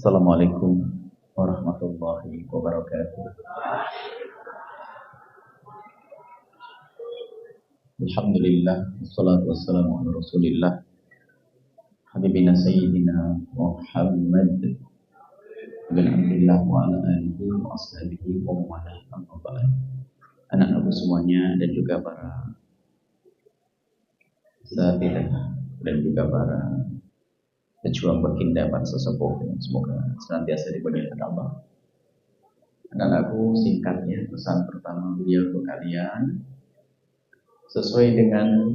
Assalamualaikum warahmatullahi wabarakatuh. Alhamdulillah, wassalatu wassalamu ala rasulillah Habibina Sayyidina Muhammad bin Abdullah wa ala alihi wa ashabihi wa mawalah amma ba'd. Anak-anakku semuanya dan juga para sahabat dan juga para pejuang baginda, para sesepuh, semoga senantiasa dimuliakan Allah. Anak-anakku, singkatnya pesan pertama beliau untuk kalian, sesuai dengan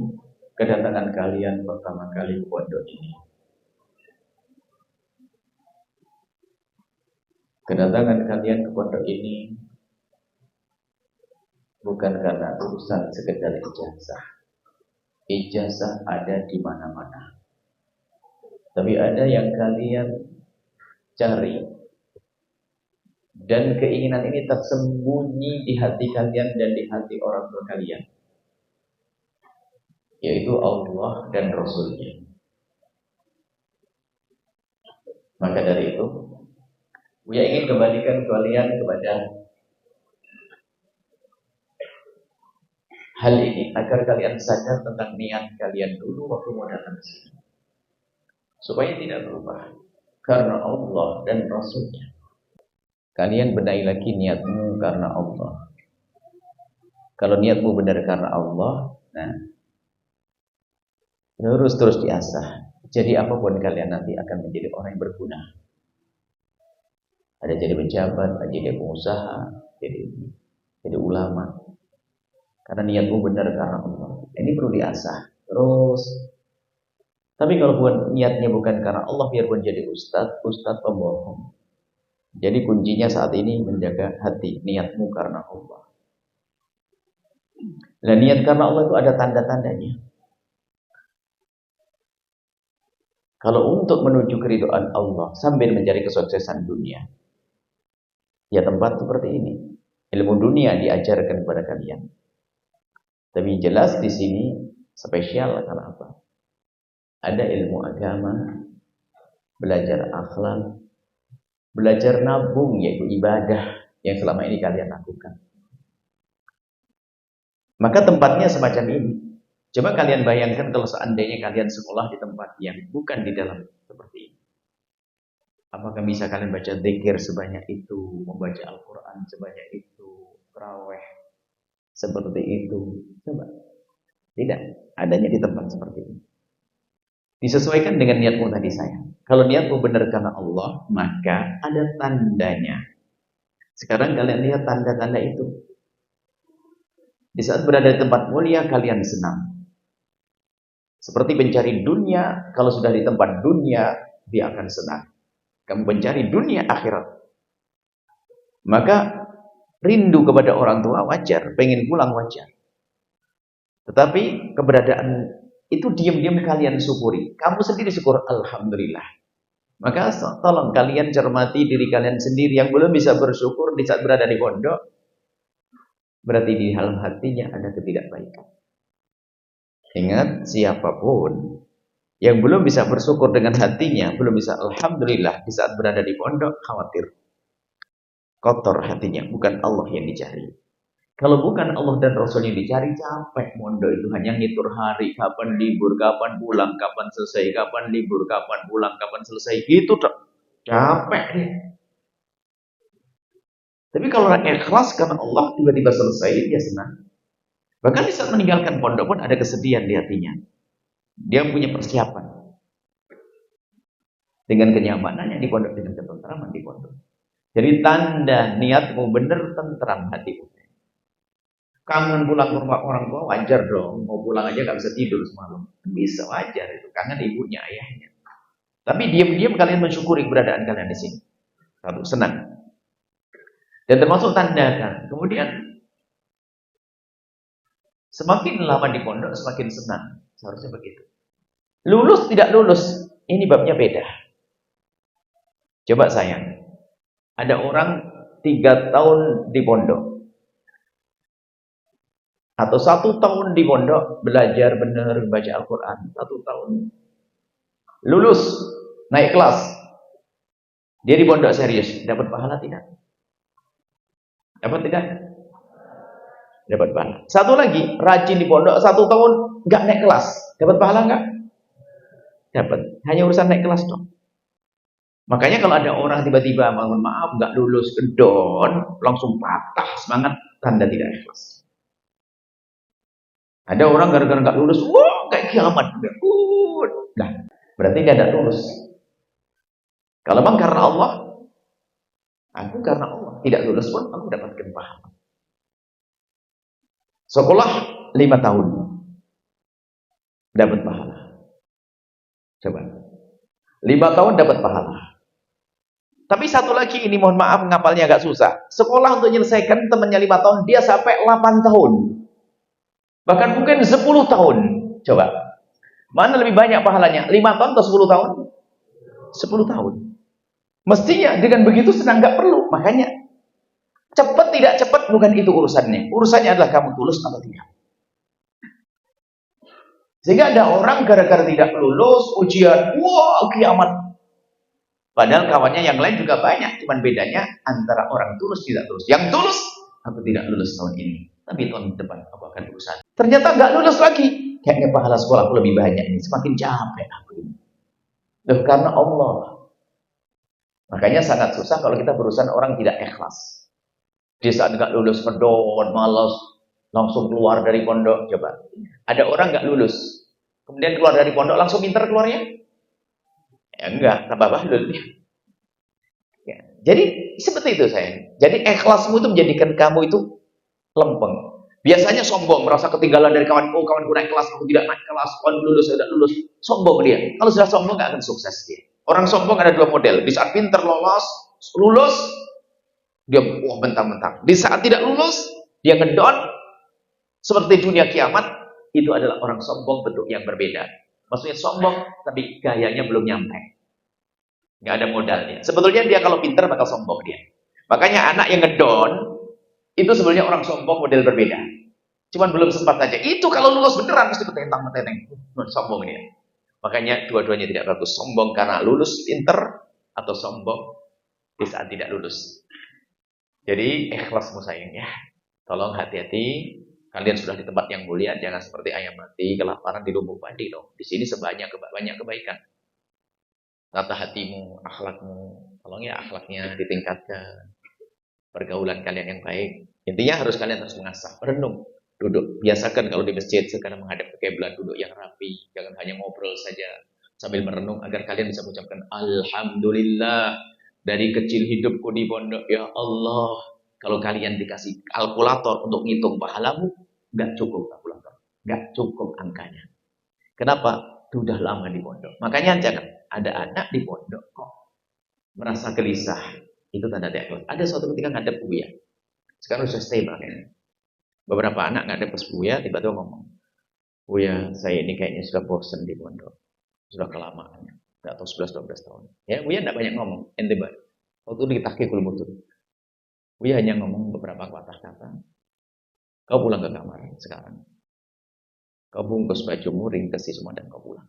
kedatangan kalian pertama kali ke pondok ini. Kedatangan kalian ke pondok ini bukan karena urusan sekedar ijazah. Ijazah ada di mana-mana. Tapi ada yang kalian cari. Dan keinginan ini tersembunyi di hati kalian dan di hati orang tua kalian. Yaitu Allah dan Rasulnya. Maka dari itu, Buya ingin kembalikan kalian kepada hal ini agar kalian sadar tentang niat kalian dulu waktu mau datang ke sini, supaya tidak berubah karena Allah dan Rasulnya. Kalian benahi lagi niatmu karena Allah. Kalau niatmu benar karena Allah, nah terus diasah. Jadi apapun kalian nanti akan menjadi orang yang berguna. Ada jadi pejabat, ada jadi pengusaha, jadi ulama. Karena niatmu benar karena Allah. Ini perlu diasah. Terus. Tapi kalau niatnya bukan karena Allah, biarpun jadi ustadz pembohong. Jadi kuncinya saat ini menjaga hati, niatmu karena Allah. Dan niat karena Allah itu ada tanda-tandanya. Kalau untuk menuju keridhaan Allah sambil mencari kesuksesan dunia, ya tempat seperti ini. Ilmu dunia diajarkan kepada kalian. Tapi jelas di sini spesial karena apa? Ada ilmu agama, belajar akhlak, belajar nabung, yaitu ibadah yang selama ini kalian lakukan. Maka tempatnya semacam ini. Coba kalian bayangkan kalau seandainya kalian sekolah di tempat yang bukan di dalam seperti ini. Apakah bisa kalian baca zikir sebanyak itu, membaca Al-Quran sebanyak itu, tarawih seperti itu? Coba. Tidak. Adanya di tempat seperti ini. Disesuaikan dengan niatmu tadi sayang. Kalau niatmu benar karena Allah, maka ada tandanya. Sekarang kalian lihat tanda-tanda itu. Di saat berada di tempat mulia, kalian senang. Seperti pencari dunia, kalau sudah di tempat dunia, dia akan senang. Kamu mencari dunia akhirat. Maka rindu kepada orang tua wajar, pengen pulang wajar. Tetapi keberadaan itu diam-diam kalian syukuri. Kamu sendiri syukur, alhamdulillah. Maka tolong kalian cermati diri kalian sendiri yang belum bisa bersyukur di saat berada di pondok. Berarti di dalam hatinya ada ketidakbaikan. Ingat, siapapun yang belum bisa bersyukur dengan hatinya, belum bisa alhamdulillah di saat berada di pondok, khawatir. Kotor hatinya, bukan Allah yang dicari. Kalau bukan Allah dan Rasul yang dicari, capek pondok itu hanya ngitur hari, kapan libur, kapan pulang, kapan selesai, kapan libur, kapan pulang, kapan selesai. Gitu capek deh. Tapi kalau orang ikhlas karena Allah tiba-tiba selesai, dia senang. Bahkan di saat meninggalkan pondok pun ada kesedihan di hatinya. Dia punya persiapan. Dengan kenyamanannya di pondok, dengan ketentraman di pondok. Jadi tanda niatmu benar, tentram hatimu. Kangen pulang ke rumah orang tua, wajar dong. Mau pulang aja gak bisa tidur semalam. Bisa, wajar itu. Kangen ibunya, ayahnya. Tapi diam-diam kalian mensyukuri keberadaan kalian di sini. Satu, senang. Dan termasuk tanda kan. Kemudian semakin lama di pondok, semakin senang. Seharusnya begitu. Lulus, tidak lulus. Ini babnya beda. Coba sayang. Ada orang 3 tahun di pondok. Atau 1 tahun di pondok, belajar benar, baca Al-Quran. 1 tahun. Lulus, naik kelas. Dia di pondok serius, dapat pahala tidak? Dapat tidak? Dapat pahala. Satu lagi, rajin di pondok 1 tahun nggak naik kelas, dapat pahala nggak? Dapat. Hanya urusan naik kelas dong. Makanya kalau ada orang tiba-tiba mohon maaf nggak lulus kedon, langsung patah semangat, tanda tidak ikhlas. Ada orang gara-gara nggak lulus, wah kayak kiamat. Nah, berarti dia tidak lulus. Kalau memang karena Allah, aku karena Allah tidak lulus pun aku dapatkan pahala. Sekolah 5 tahun dapat pahala. Coba 5 tahun dapat pahala. Tapi satu lagi ini mohon maaf ngapalnya agak susah. Sekolah untuk menyelesaikan temannya 5 tahun, dia sampai 8 tahun. Bahkan mungkin 10 tahun. Coba. Mana lebih banyak pahalanya? 5 tahun atau 10 tahun? 10 tahun. Mestinya dengan begitu senang nggak perlu. Makanya cepat tidak cepat bukan itu urusannya. Urusannya adalah kamu tulus atau tidak. Sehingga ada orang gara-gara tidak lulus ujian, wah kiamat. Padahal kawannya yang lain juga banyak, cuman bedanya antara orang tulus tidak tulus. Yang tulus, aku tidak lulus tahun ini, tapi tahun depan aku akan berusaha. Ternyata nggak lulus lagi, kayaknya pahala sekolah aku lebih banyak ini, semakin capek aku ini. Loh, karena Allah. Makanya sangat susah kalau kita berurusan orang tidak ikhlas. Di saat nggak lulus pedon, malas, langsung keluar dari pondok. Coba, ada orang nggak lulus, kemudian keluar dari pondok langsung pinter keluarnya? Ya enggak, tambah bahlul. Ya. Jadi seperti itu sayang. Jadi ikhlasmu itu menjadikan kamu itu lempeng. Biasanya sombong, merasa ketinggalan dari kawan. Oh, kawanku naik kelas, aku tidak naik kelas. Kawan lulus, saya tidak lulus. Sombong dia. Kalau sudah sombong nggak akan sukses dia. Orang sombong ada 2 model. Di saat pinter lulus, dia wah mentang-mentang. Di saat tidak lulus, dia ngedon. Seperti dunia kiamat, itu adalah orang sombong bentuk yang berbeda. Maksudnya sombong, tapi gayanya belum nyampe. Nggak ada modalnya. Sebetulnya dia kalau pintar bakal sombong dia. Makanya anak yang ngedon, itu sebenarnya orang sombong model berbeda. Cuman belum sempat saja. Itu kalau lulus beneran, mesti ketentang-ketenteng. Sombong dia. Makanya dua-duanya tidak bagus. Sombong karena lulus pintar, atau sombong di saat tidak lulus. Jadi ikhlasmu sayang ya. Tolong hati-hati. Kalian sudah di tempat yang mulia, jangan seperti ayam mati kelaparan di lumbung padi loh. Di sini banyak kebaikan. Tata hatimu, akhlakmu, tolong ya akhlaknya ditingkatkan. Pergaulan kalian yang baik. Intinya kalian harus mengasah, merenung, duduk. Biasakan kalau di masjid sekarang menghadap ke kiblat, duduk yang rapi, jangan hanya ngobrol saja sambil merenung agar kalian bisa mengucapkan alhamdulillah dari kecil hidupku di pondok ya Allah. Kalau kalian dikasih kalkulator untuk ngitung pahalamu, nggak cukup kalkulator, nggak cukup angkanya. Kenapa? Sudah lama di pondok. Makanya jangan ada anak di pondok kok merasa gelisah. Itu tanda tidak. Ada suatu ketika ngadep Buya. Sekarang sudah stable kan. Beberapa anak ngadep pas Buya tiba-tiba ngomong, Buya, saya ini kayaknya sudah bosan di pondok, sudah kelamaan, nggak tahu 11-12 tahun. Ya Buya nggak banyak ngomong, ente baik. Waktu di tahqiqul mutur. Buya hanya ngomong beberapa patah kata. Kau pulang ke kamar sekarang. Kau bungkus bajumu, ringkesi semua dan kau pulang.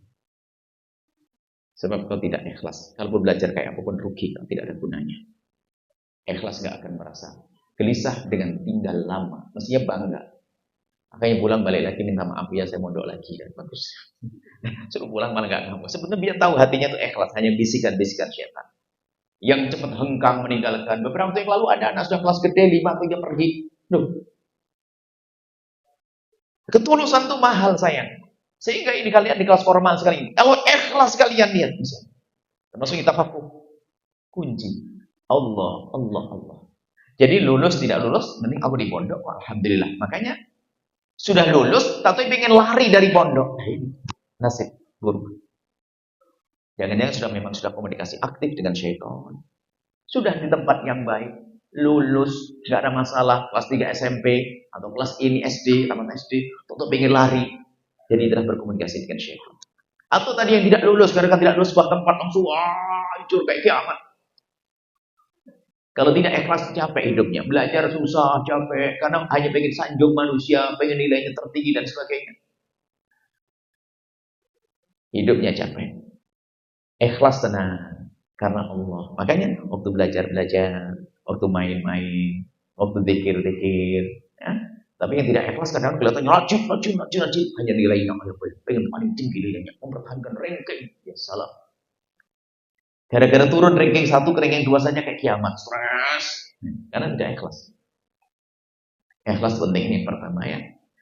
Sebab kau tidak ikhlas. Kalau belajar kayak apapun rugi, kau tidak ada gunanya. Ikhlas gak akan merasa gelisah dengan tinggal lama. Mestinya bangga. Makanya pulang balik lagi minta maaf ya saya mondok lagi dan bagus. Suruh pulang malah gak ngomong. Sebenarnya dia tahu hatinya itu ikhlas, hanya bisikan-bisikan syaitan. Yang cepat hengkang meninggalkan. Beberapa waktu yang lalu ada anak sudah kelas gede 5 atau dia pergi. Duh. Ketulusan itu mahal sayang. Sehingga ini kalian di kelas formal sekali. Kalau ikhlas kalian lihat bisa. Termasuk kita fakuh. Kunci. Allah. Jadi lulus tidak lulus, mending aku di pondok. Alhamdulillah. Makanya sudah lulus, tapi pengen lari dari pondok. Nah, ini nasib buruk. Jangan-jangan memang sudah komunikasi aktif dengan syaitan. Sudah di tempat yang baik, lulus, nggak ada masalah, kelas 3 SMP atau kelas ini SD, tamat SD, untuk pengen lari. Jadi telah berkomunikasi dengan syaitan. Atau tadi yang tidak lulus, karena tidak lulus sebuah tempat langsung hancur kayak kiamat. Kalau tidak ikhlas capek hidupnya, belajar susah, capek, karena hanya pengen sanjung manusia, pengen nilainya tertinggi dan sebagainya. Hidupnya capek. Ikhlas tenang. karena Allah. Makanya waktu belajar-belajar, waktu main-main, waktu zikir-zikir, ya. Tapi yang tidak ikhlas kadang kelihatan rajin, hanya nilai yang ada pengen paling tinggi nilainya, mempertahankan ranking. Ya salah. Gara-gara turun ranking 1 ke ranking 2 saja kayak kiamat, stres. Karena tidak ikhlas. Ikhlas penting ini yang pertama ya.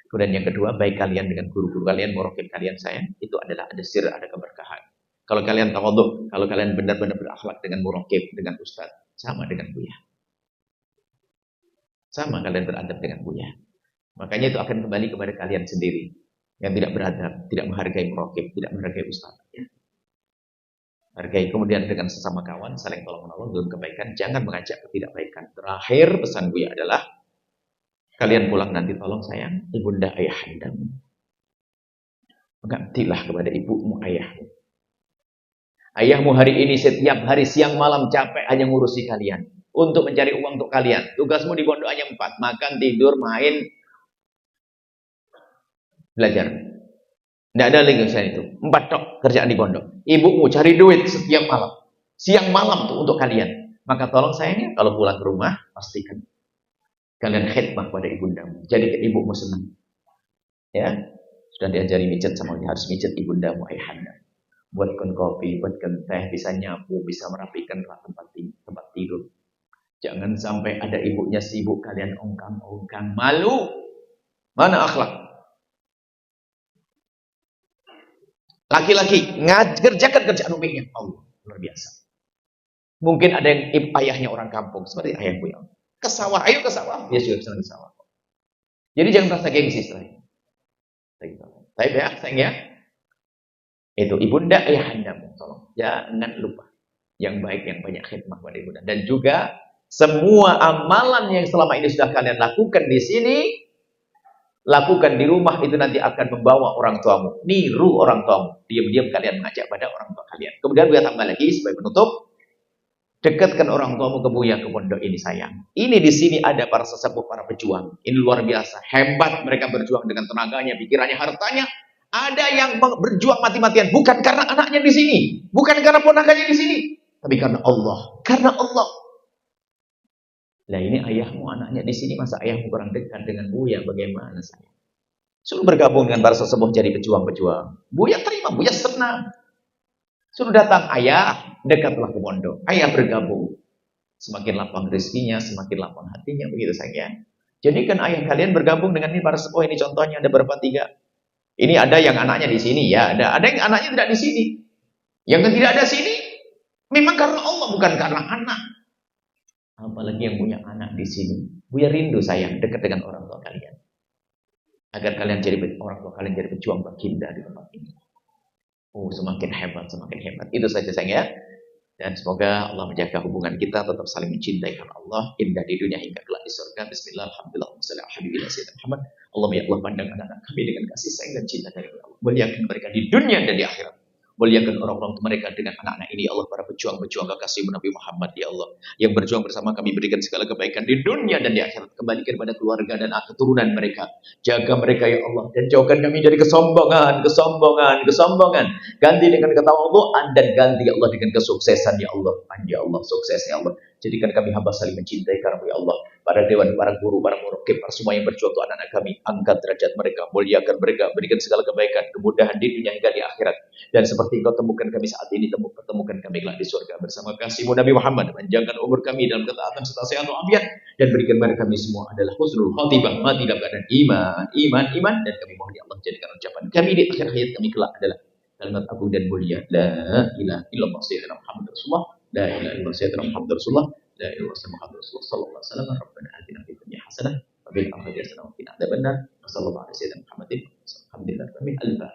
Kemudian yang kedua, baik kalian dengan guru-guru kalian, muraqib kalian sayang, itu adalah ada sir, ada keberkahan. Kalau kalian tawadhu, kalau kalian benar-benar berakhlak dengan muraqib, dengan ustaz, sama dengan Buya. Sama kalian beradab dengan Buya. Makanya itu akan kembali kepada kalian sendiri. Yang tidak beradab, tidak menghargai muraqib, tidak menghargai ustaz. Ya. Hargai kemudian dengan sesama kawan, saling tolong-menolong dalam kebaikan, jangan mengajak ketidakbaikan. Terakhir pesan Buya adalah, kalian pulang nanti tolong sayang, ibunda ayahandamu. Mengabdilah kepada ibumu, ayahmu. Ayahmu hari ini setiap hari siang malam capek hanya ngurusi kalian. Untuk mencari uang untuk kalian. Tugasmu di pondok hanya 4. Makan, tidur, main, belajar. Tidak ada lagi selain itu. 4 tok kerjaan di pondok. Ibumu cari duit setiap malam. Siang malam tuh untuk kalian. Maka tolong sayangnya kalau pulang ke rumah, pastikan kalian khidmah pada ibundamu. Jadi ibumu senang. Ya, sudah diajari mijat sama dia, harus mijat ibundamu, ayahanda. Buatkan kopi, buatkan teh, bisa nyapu, bisa merapikan tempat tidur. Jangan sampai ada ibunya sibuk, kalian ongkang-ongkang. Malu. Mana akhlak? Laki-laki kerjakan kerjaan umumnya. Allah, luar biasa. Mungkin ada yang ayahnya orang kampung, seperti ayahku yang ke sawah, ayo ke sawah. Dia sudah ke sawah. Jadi jangan merasa gengsi setelahnya. Tapi ya, sayang ya. Itu ibunda ayahandamu, tolong jangan lupa yang baik, yang banyak khidmah pada ibunda. Dan juga semua amalan yang selama ini sudah kalian lakukan di sini, lakukan di rumah, itu nanti akan membawa orang tuamu, niru orang tuamu. Diam-diam kalian mengajak pada orang tua kalian. Kemudian Buya tambah lagi sebagai penutup, dekatkan orang tuamu ke Buya, ke pondok ini sayang. Ini di sini ada para sesepuh, para pejuang. Ini luar biasa, hebat mereka berjuang dengan tenaganya, pikirannya, hartanya. Ada yang berjuang mati-matian bukan karena anaknya di sini, bukan karena ponakannya di sini, tapi karena Allah. Karena Allah. Nah ini ayahmu, anaknya di sini, masa ayahmu kurang dekat dengan Buya? Bagaimana saya? Suruh bergabung dengan para sesepuh jadi pejuang-pejuang. Buya terima, Buya senang. Suruh datang ayah, dekatlah ke pondok. Ayah bergabung. Semakin lapang rezekinya, semakin lapang hatinya, begitu saja. Jadikan ayah kalian bergabung dengan ini para sesepuh. Ini contohnya ada berapa? 3. Ini ada yang anaknya di sini, ya ada yang anaknya tidak di sini. Yang tidak ada sini, memang karena Allah, bukan karena anak. Apalagi yang punya anak di sini. Buya rindu sayang dekat dengan orang tua kalian. Agar kalian jadi orang tua kalian jadi pejuang baginda di tempat ini. Oh, semakin hebat, semakin hebat. Itu saja sayang ya. Dan semoga Allah menjaga hubungan kita tetap saling mencintai karena Allah, indah di dunia hingga kelak di surga. Bismillah, alhamdulillah, Muhammad. Allah ya Allah, pandang anak-anak kami dengan kasih sayang dan cinta dari Allah. Muliakan mereka di dunia dan di akhirat. Muliakan orang-orang mereka dengan anak-anak ini, Allah, para pejuang-pejuang kekasih Nabi Muhammad, ya Allah, yang berjuang bersama kami, berikan segala kebaikan di dunia dan di akhirat. Kembalikan kepada keluarga dan keturunan mereka. Jaga mereka, ya Allah, dan jauhkan kami dari kesombongan. Ganti dengan ketawaduan dan ganti, ya Allah, dengan kesuksesan, ya Allah. Ya Allah, sukses, ya Allah. Jadikan kami hamba saling mencintai karena, ya Allah, para dewan, para guru, para muraqib, para semua yang berjuang untuk anak-anak kami, angkat derajat mereka, muliakan mereka, berikan segala kebaikan, kemudahan di dunia hingga di akhirat. Dan seperti Engkau temukan kami saat ini, temukan kami kelak di surga bersama kasih-Mu Nabi Muhammad. Panjangkan umur kami dalam ketaatan serta sehat walafiat, dan berikan kepada kami semua adalah husnul khatimah, mati dalam keadaan iman, dan kami mohon, ya Allah, jadikan ucapan kami di akhir hayat kami kelak adalah kalimat agung dan mulia, la ilaha illallah sayyidina Muhammad Rasulullah, la ilaha illallah sayyidina Muhammad Rasulullah, la ilaha illallah Muhammad Rasulullah sallallahu alaihi wasallam. Rabbana atina fid dunya hasanah wa fil akhirati hasanah wa qina adzabannar. Sallallahu alaihi wasallam Muhammadin alhamdulillah.